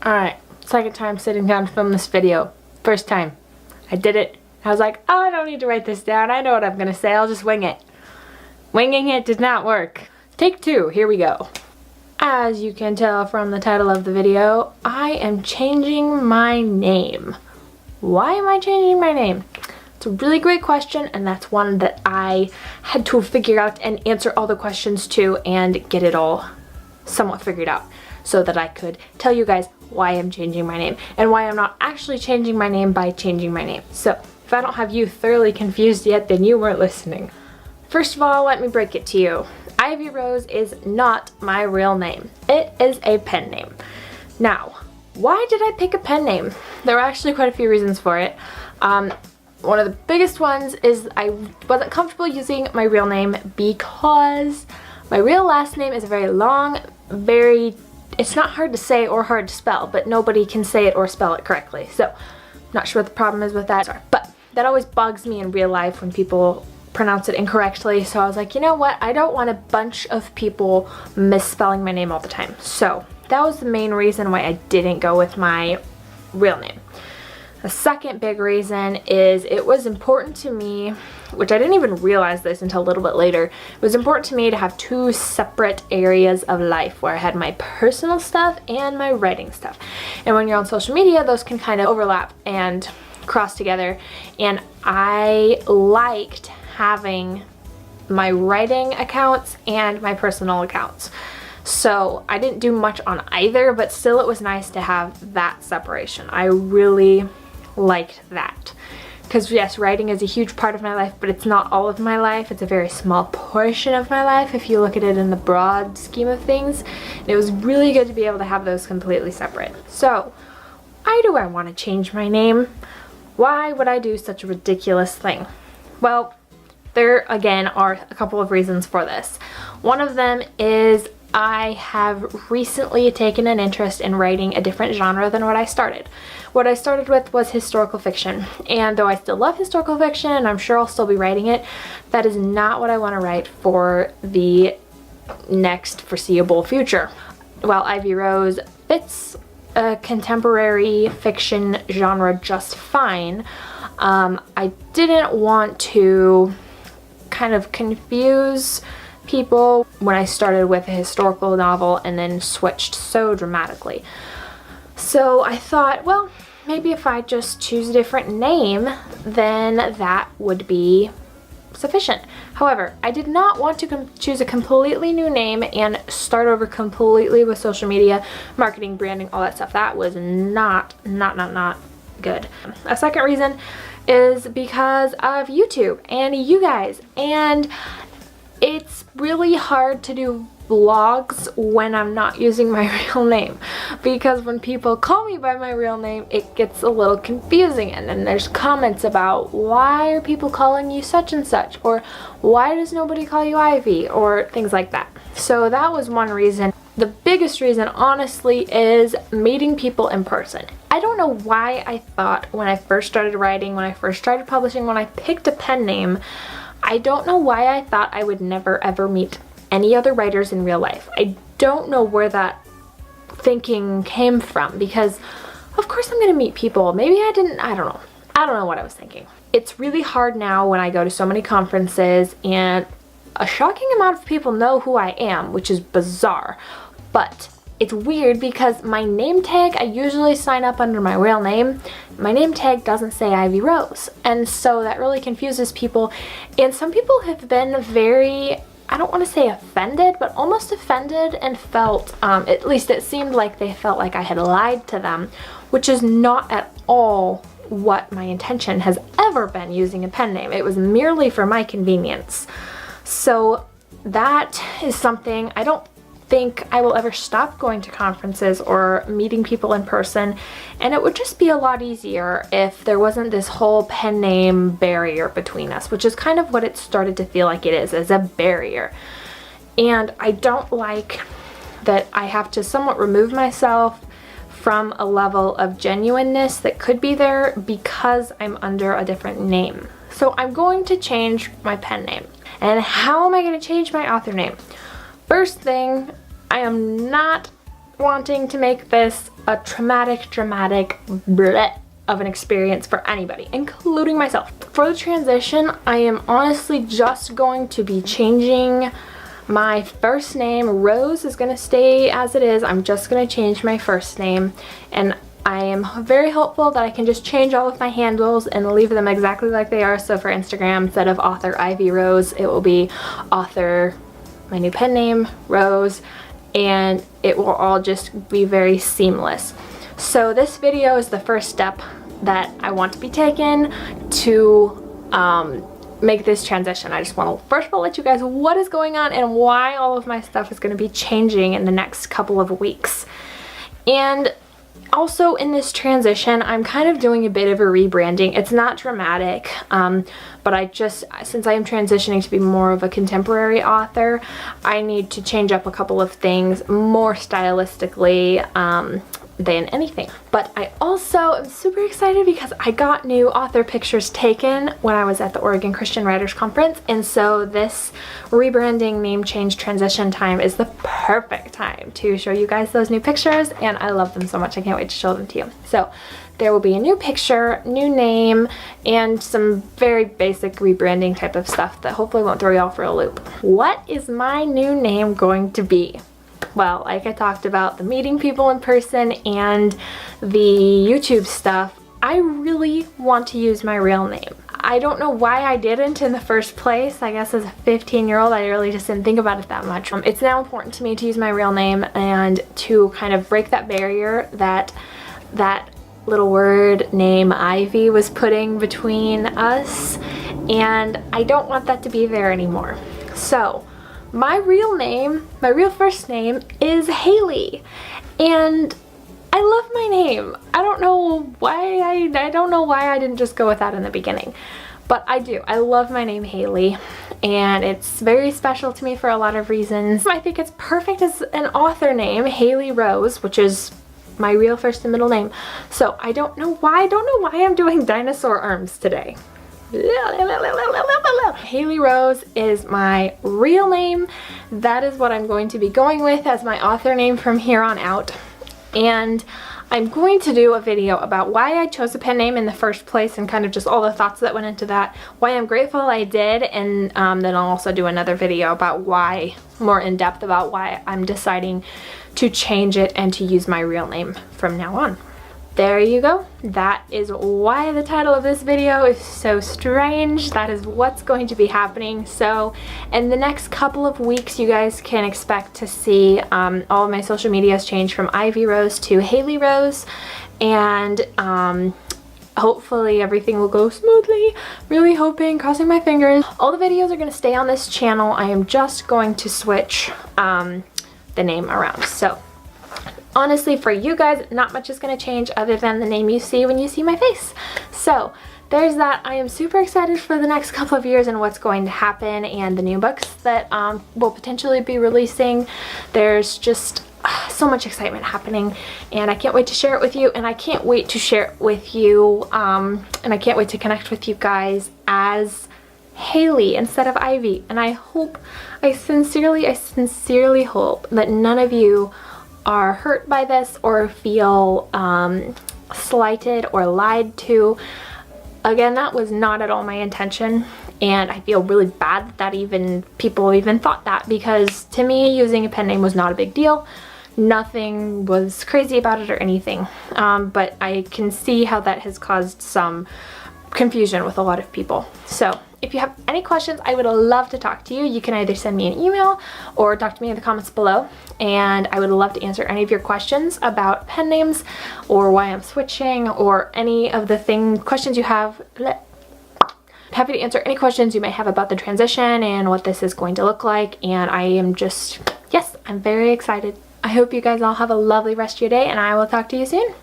Alright, second time sitting down to film this video. First time. I did it. I was like, oh, I don't need to write this down. I know what I'm gonna say. I'll just wing it. Winging it did not work. Take two. Here we go. As you can tell from the title of the video, I am changing my name. Why am I changing my name? It's a really great question, and that's one that I had to figure out and answer all the questions to and get it all somewhat figured out so that I could tell you guys why I'm changing my name and why I'm not actually changing my name by changing my name. So if I don't have you thoroughly confused yet, then you weren't listening. First of all, let me break it to you. Ivy Rose is not my real name. It is a pen name. Now, why did I pick a pen name? There were actually quite a few reasons for it. One of the biggest ones is I wasn't comfortable using my real name because my real last name is very long, it's not hard to say or hard to spell, but nobody can say it or spell it correctly. So, not sure what the problem is with that. But that always bugs me in real life when people pronounce it incorrectly. So I was like, you know what? I don't want a bunch of people misspelling my name all the time. So that was the main reason why I didn't go with my real name. The second big reason is it was important to me, which I didn't even realize this until a little bit later, it was important to me to have two separate areas of life where I had my personal stuff and my writing stuff. And when you're on social media, those can kind of overlap and cross together. And I liked having my writing accounts and my personal accounts. So I didn't do much on either, but still it was nice to have that separation. I really liked that. Because yes, writing is a huge part of my life, but it's not all of my life. It's a very small portion of my life if you look at it in the broad scheme of things. And it was really good to be able to have those completely separate. So, why do I want to change my name? Why would I do such a ridiculous thing? Well, there again are a couple of reasons for this. One of them is I have recently taken an interest in writing a different genre than what I started. What I started with was historical fiction, and though I still love historical fiction and I'm sure I'll still be writing it, that is not what I want to write for the next foreseeable future. While Ivy Rose fits a contemporary fiction genre just fine, I didn't want to kind of confuse people when I started with a historical novel and then switched so dramatically. So I thought, well, maybe if I just choose a different name, then that would be sufficient. However, I did not want to choose a completely new name and start over completely with social media, marketing, branding, all that stuff. That was not good. A second reason is because of YouTube and you guys, and it's really hard to do vlogs when I'm not using my real name, because when people call me by my real name it gets a little confusing, and then there's comments about why are people calling you such and such, or why does nobody call you Ivy, or things like that. So that was one reason. The biggest reason honestly is meeting people in person. I don't know why I thought when I first started writing, when I first started publishing, when I picked a pen name, I don't know why I thought I would never ever meet any other writers in real life. I don't know where that thinking came from, because of course I'm gonna meet people. Maybe I don't know. I don't know what I was thinking. It's really hard now when I go to so many conferences and a shocking amount of people know who I am, which is bizarre. But it's weird because my name tag, I usually sign up under my real name. My name tag doesn't say Ivy Rose. And so that really confuses people. And some people have been very, I don't want to say offended, but almost offended, and felt, at least it seemed like they felt like I had lied to them, which is not at all what my intention has ever been using a pen name. It was merely for my convenience. So that is something I don't think I will ever stop going to conferences or meeting people in person, and it would just be a lot easier if there wasn't this whole pen name barrier between us, which is kind of what it started to feel like it is, as a barrier. And I don't like that I have to somewhat remove myself from a level of genuineness that could be there because I'm under a different name. So I'm going to change my pen name. And how am I going to change my author name? First thing, I am not wanting to make this a traumatic, dramatic bleh of an experience for anybody, including myself. For the transition, I am honestly just going to be changing my first name. Rose is going to stay as it is. I'm just going to change my first name, and I am very hopeful that I can just change all of my handles and leave them exactly like they are. So for Instagram, instead of author Ivy Rose, it will be author, my new pen name, Rose, and it will all just be very seamless. So this video is the first step that I want to be taken to make this transition. I just want to first of all let you guys what is going on and why all of my stuff is going to be changing in the next couple of weeks. And also in this transition, I'm kind of doing a bit of a rebranding. It's not dramatic, but I just, since I am transitioning to be more of a contemporary author, I need to change up a couple of things more stylistically than anything. But I also am super excited because I got new author pictures taken when I was at the Oregon Christian Writers Conference, and so this rebranding, name change, transition time is the perfect time to show you guys those new pictures, and I love them so much. I can't wait to show them to you. So there will be a new picture, new name, and some very basic rebranding type of stuff that hopefully won't throw you all for a loop. What is my new name going to be? Well, like I talked about, the meeting people in person and the YouTube stuff, I really want to use my real name. I don't know why I didn't in the first place. I guess as a 15-year-old, I really just didn't think about it that much. It's now important to me to use my real name and to kind of break that barrier that little word name Ivy was putting between us, and I don't want that to be there anymore. So my real name, my real first name is Haley, and I love my name. I don't know why I didn't just go with that in the beginning, but I do. I love my name Haley, and it's very special to me for a lot of reasons. I think it's perfect as an author name, Haley Rose, which is my real first and middle name. So I don't know why I'm doing dinosaur arms today. Haley Rose is my real name. That is what I'm going to be going with as my author name from here on out. And I'm going to do a video about why I chose a pen name in the first place and kind of just all the thoughts that went into that, why I'm grateful I did, and then I'll also do another video about why, more in depth about why I'm deciding to change it and to use my real name from now on. There you go. That is why the title of this video is so strange. That is what's going to be happening. So in the next couple of weeks, you guys can expect to see all of my social medias change from Ivy Rose to Haley Rose, and hopefully everything will go smoothly. Really hoping, crossing my fingers. All the videos are going to stay on this channel. I am just going to switch the name around. So honestly, for you guys, not much is going to change other than the name you see when you see my face. So there's that. I am super excited for the next couple of years and what's going to happen, and the new books that will potentially be releasing. There's just so much excitement happening, and I can't wait to share it with you, and I can't wait to share it with you, and I can't wait to connect with you guys as Haley instead of Ivy. And I sincerely hope that none of you are hurt by this or feel slighted or lied to. Again, that was not at all my intention, and I feel really bad that people even thought that, because to me, using a pen name was not a big deal. Nothing was crazy about it or anything, but I can see how that has caused some confusion with a lot of people. So if you have any questions, I would love to talk to you. You can either send me an email or talk to me in the comments below, and I would love to answer any of your questions about pen names or why I'm switching or any of the questions you have. Happy to answer any questions you might have about the transition and what this is going to look like, and I am just, yes, I'm very excited. I hope you guys all have a lovely rest of your day, and I will talk to you soon.